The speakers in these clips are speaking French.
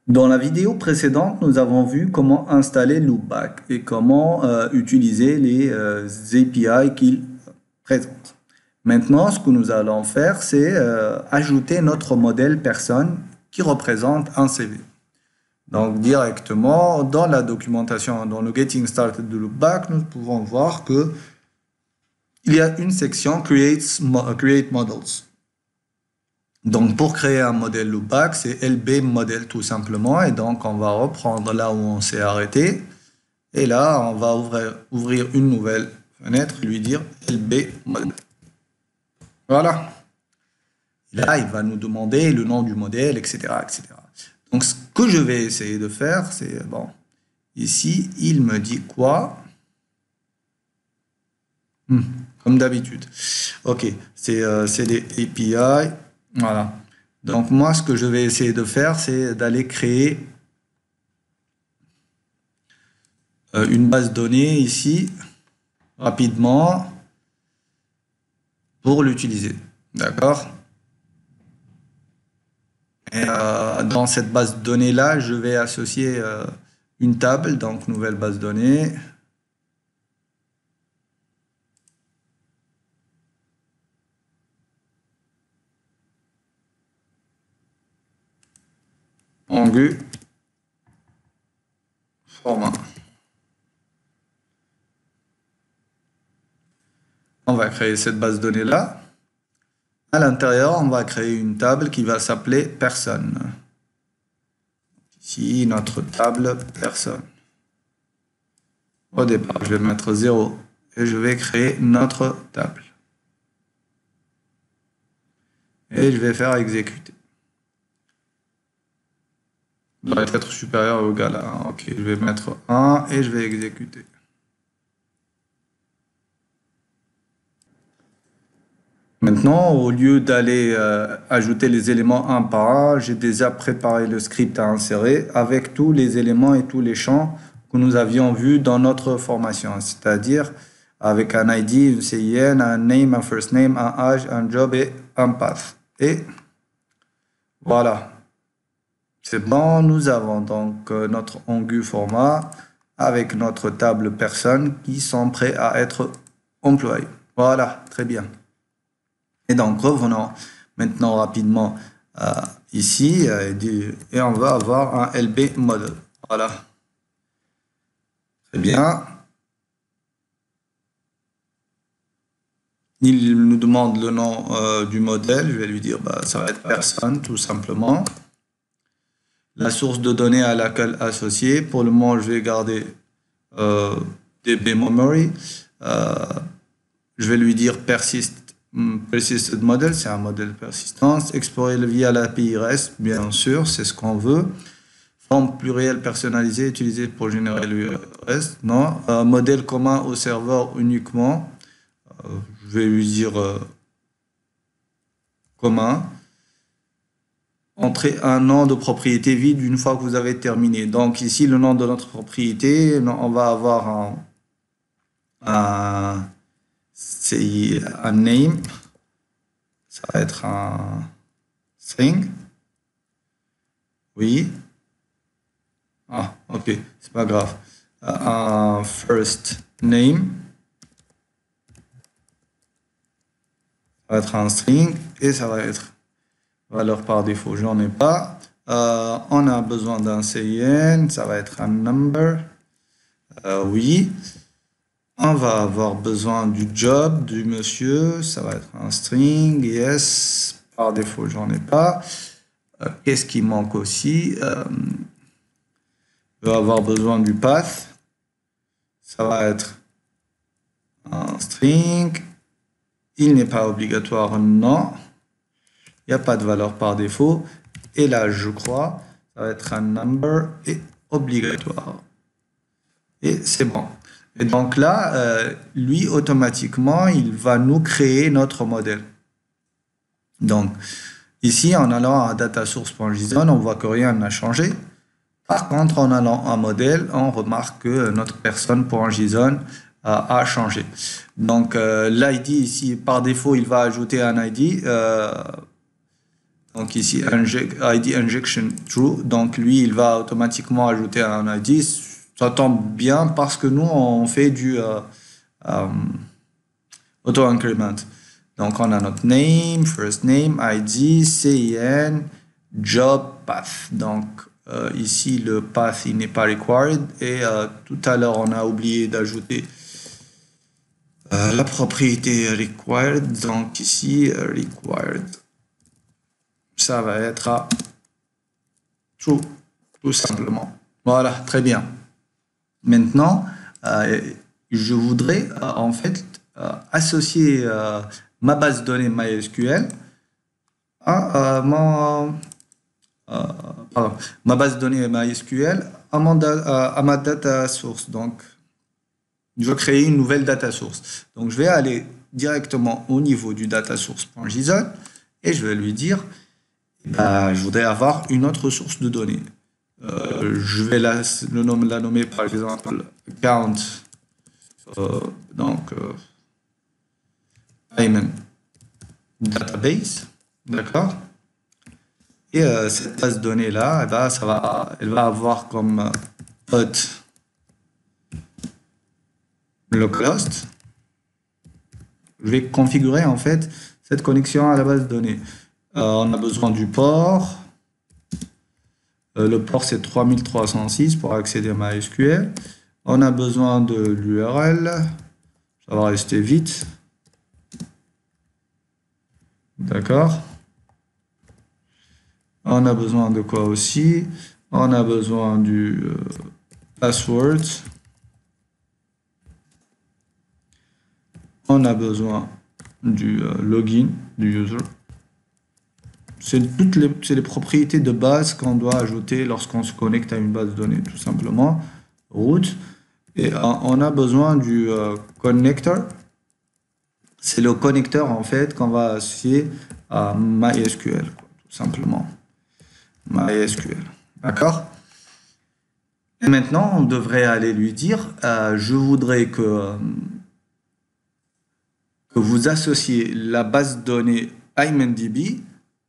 Dans la vidéo précédente, nous avons vu comment installer Loopback et comment utiliser les API qu'il présente. Maintenant, ce que nous allons faire, c'est ajouter notre modèle personne qui représente un CV. Donc, directement, dans la documentation, dans le Getting Started de Loopback, nous pouvons voir que il y a une section Create Models. Donc, pour créer un modèle Loopback, c'est LB modèle tout simplement. Et donc, on va reprendre là où on s'est arrêté. Et là, on va ouvrir une nouvelle fenêtre, lui dire LB modèle. Voilà. Là, il va nous demander le nom du modèle, etc., etc. Donc, ce que je vais essayer de faire, c'est, bon, ici, il me dit quoi? Comme d'habitude. OK, c'est des API. Voilà. Donc, moi, ce que je vais essayer de faire, c'est d'aller créer une base de données ici, rapidement, pour l'utiliser. D'accord? Et dans cette base de données-là, je vais associer une table, donc nouvelle base de données. Angu format. On va créer cette base de données là. À l'intérieur, on va créer une table qui va s'appeler personne. Ici, notre table personne. Au départ, je vais mettre 0 et je vais créer notre table. Et je vais faire exécuter. Doit être supérieur ou égal à 1. Ok, je vais mettre 1 et je vais exécuter. Maintenant, au lieu d'aller ajouter les éléments un par un, j'ai déjà préparé le script à insérer avec tous les éléments et tous les champs que nous avions vus dans notre formation, c'est-à-dire avec un ID, une CIN, un name, un first name, un âge, un job et un path. Et voilà. C'est bon, nous avons donc notre Angu format avec notre table personne qui sont prêts à être employés. Voilà, très bien. Et donc, revenons maintenant rapidement ici et on va avoir un LB model. Voilà. Très bien. Il nous demande le nom du modèle. Je vais lui dire, ça va être personne, tout simplement. La source de données à laquelle associer. Pour le moment, je vais garder DB memory. Je vais lui dire persisted model, c'est un modèle persistance. Explorer via l'API REST, bien sûr, c'est ce qu'on veut. Forme plurielle personnalisée utilisée pour générer le REST, non. Modèle commun au serveur uniquement. Je vais lui dire commun. Entrez un nom de propriété vide une fois que vous avez terminé. Donc ici, le nom de notre propriété, on va avoir c'est un name, ça va être un string. Oui. Ah, ok, c'est pas grave. Un first name, ça va être un string et ça va être valeur par défaut, j'en ai pas. On a besoin d'un CIN, ça va être un number. Oui. On va avoir besoin du job, du monsieur, ça va être un string, yes, par défaut, j'en ai pas. Qu'est-ce qui manque aussi? Je vais avoir besoin du path, ça va être un string, il n'est pas obligatoire, non, il n'y a pas de valeur par défaut, et là, je crois, ça va être un number et obligatoire. Et c'est bon. Et donc là, lui, automatiquement, il va nous créer notre modèle. Donc, ici, en allant à datasource.json, on voit que rien n'a changé. Par contre, en allant à modèle, on remarque que notre personne.json a changé. Donc, l'ID ici, par défaut, il va ajouter un ID Donc ici, ID injection true. Donc lui, il va automatiquement ajouter un ID. Ça tombe bien parce que nous, on fait du auto-increment. Donc on a notre name, first name, ID, CIN, job, path. Donc ici, le path, il n'est pas required. Et tout à l'heure, on a oublié d'ajouter la propriété required. Donc ici, required. Ça va être à true, tout simplement. Voilà, très bien. Maintenant, je voudrais en fait associer ma base de données MySQL à ma base de données MySQL à ma data source. Donc, je veux créer une nouvelle data source. Donc, je vais aller directement au niveau du data source.json et je vais lui dire je voudrais avoir une autre source de données. Je vais la nommer par exemple account, Ayman database, d'accord. Et cette base de données là, elle va avoir comme hot localhost. Je vais configurer en fait cette connexion à la base de données. On a besoin du port. Le port, c'est 3306 pour accéder à MySQL. On a besoin de l'URL. Ça va rester vite. D'accord. On a besoin de quoi aussi? On a besoin du password. On a besoin du login du user. C'est les propriétés de base qu'on doit ajouter lorsqu'on se connecte à une base de données, tout simplement. Root. Et on a besoin du connector. C'est le connecteur, en fait, qu'on va associer à MySQL, tout simplement. MySQL. D'accord? Et maintenant, on devrait aller lui dire, je voudrais que vous associez la base de données IMDb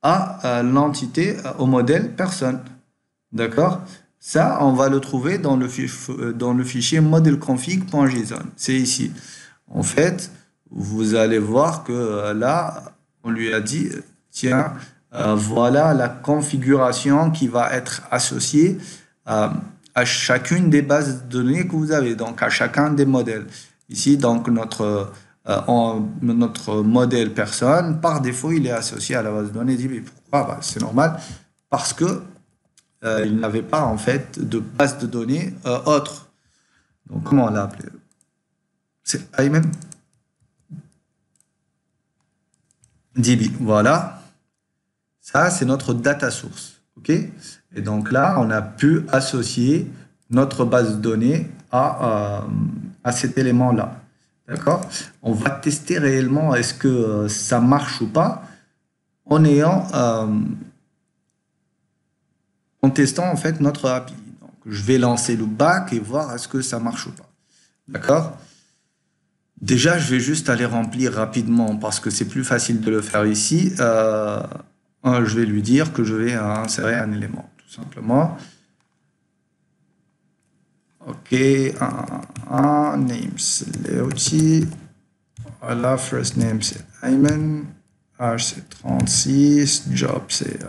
à l'entité, au modèle personne. D'accord? Ça, on va le trouver dans le fichier modelconfig.json. C'est ici. En fait, vous allez voir que là, on lui a dit, tiens, voilà la configuration qui va être associée à chacune des bases de données que vous avez, donc à chacun des modèles. Ici, donc, notre modèle personne, par défaut, il est associé à la base de données DB. Pourquoi? C'est normal, parce que il n'avait pas en fait de base de données autre. Donc, comment on l'a appelé? C'est Ayman DB. Voilà. Ça, c'est notre data source. OK? Et donc là, on a pu associer notre base de données à cet élément-là. D'accord? On va tester réellement est-ce que ça marche ou pas en testant en fait notre API. Donc, je vais lancer le back et voir est-ce que ça marche ou pas. D'accord? Déjà, je vais juste aller remplir rapidement parce que c'est plus facile de le faire ici. Je vais lui dire que je vais insérer un élément, tout simplement. OK, name, c'est Léoti. Voilà, first name, c'est Ayman. Age, c'est 36. Job, c'est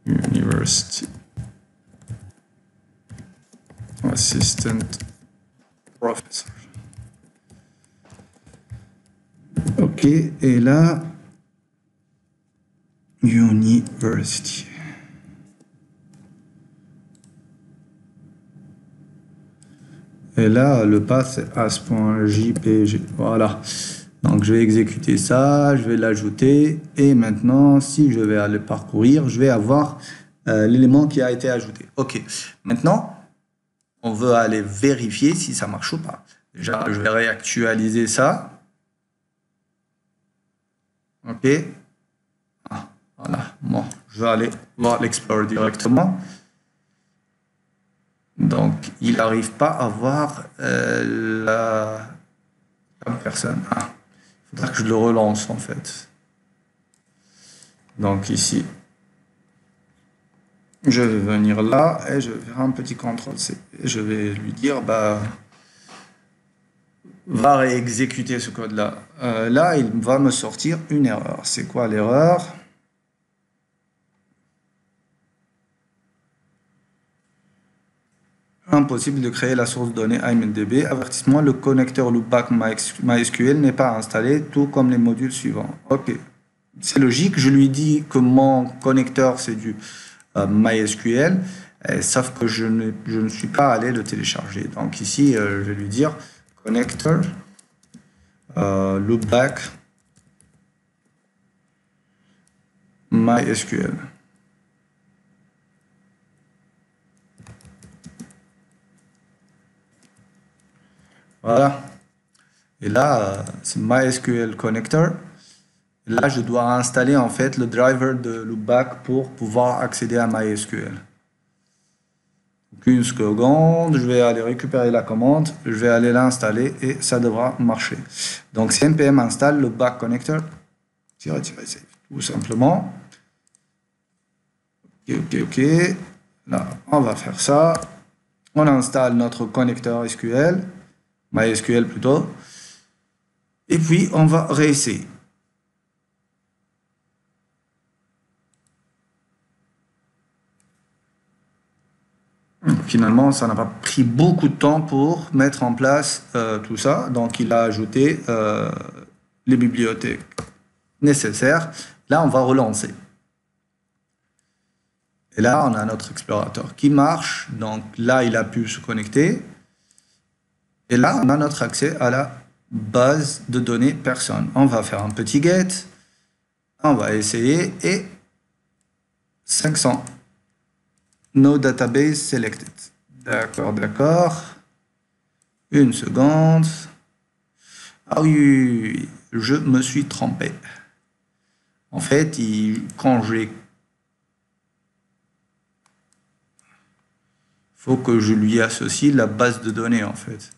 University Assistant Professor. OK, et là, University. Et là, le path, c'est as.jpg. Voilà. Donc, je vais exécuter ça, je vais l'ajouter. Et maintenant, si je vais aller parcourir, je vais avoir l'élément qui a été ajouté. OK. Maintenant, on veut aller vérifier si ça marche ou pas. Déjà, je vais réactualiser ça. OK. Voilà. Bon, je vais aller voir l'Explorer directement. Donc, il n'arrive pas à voir la personne. Ah, il faudra que je le relance en fait. Donc ici, je vais venir là et je vais faire un petit CTRL-C. Et je vais lui dire, bah, va réexécuter ce code-là. Là, il va me sortir une erreur. C'est quoi l'erreur? Impossible de créer la source de données IMDb. Avertissement, le connecteur loopback MySQL n'est pas installé, tout comme les modules suivants. Ok, c'est logique. Je lui dis que mon connecteur, c'est du MySQL, sauf que je ne suis pas allé le télécharger. Donc ici, je vais lui dire connector loopback MySQL. Voilà. Et là, c'est MySQL Connector. Et là, je dois installer en fait le driver de loopback pour pouvoir accéder à MySQL. Donc, une seconde, je vais aller récupérer la commande, je vais aller l'installer et ça devra marcher. Donc, si npm installe loopback connector, save, tout simplement. Ok. Là, on va faire ça. On installe notre connecteur SQL. MySQL plutôt. Et puis, on va réessayer. Finalement, ça n'a pas pris beaucoup de temps pour mettre en place tout ça. Donc, il a ajouté les bibliothèques nécessaires. Là, on va relancer. Et là, on a notre explorateur qui marche. Donc, là, il a pu se connecter. Et là, on a notre accès à la base de données personne. On va faire un petit get. On va essayer. Et 500. No database selected. D'accord. Une seconde. Ah oui, je me suis trompé. En fait, quand j'ai... faut que je lui associe la base de données, en fait.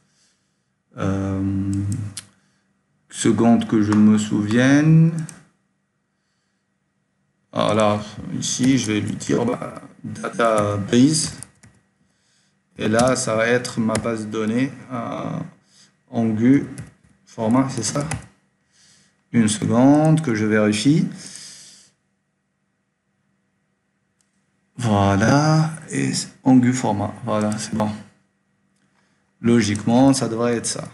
Seconde que je me souvienne. Alors, ici, je vais lui dire database. Et là, ça va être ma base de données Angu format, c'est ça? Une seconde que je vérifie. Voilà, et Angu format. Voilà, c'est bon. Logiquement, ça devrait être ça.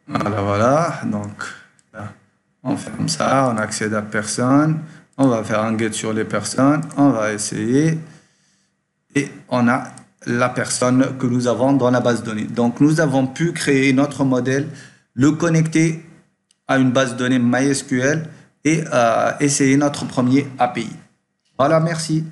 Voilà. Donc, là, on ferme ça, on accède à personne. On va faire un get sur les personnes. On va essayer. Et on a la personne que nous avons dans la base de données. Donc, nous avons pu créer notre modèle, le connecter à une base de données MySQL et essayer notre premier API. Voilà, merci.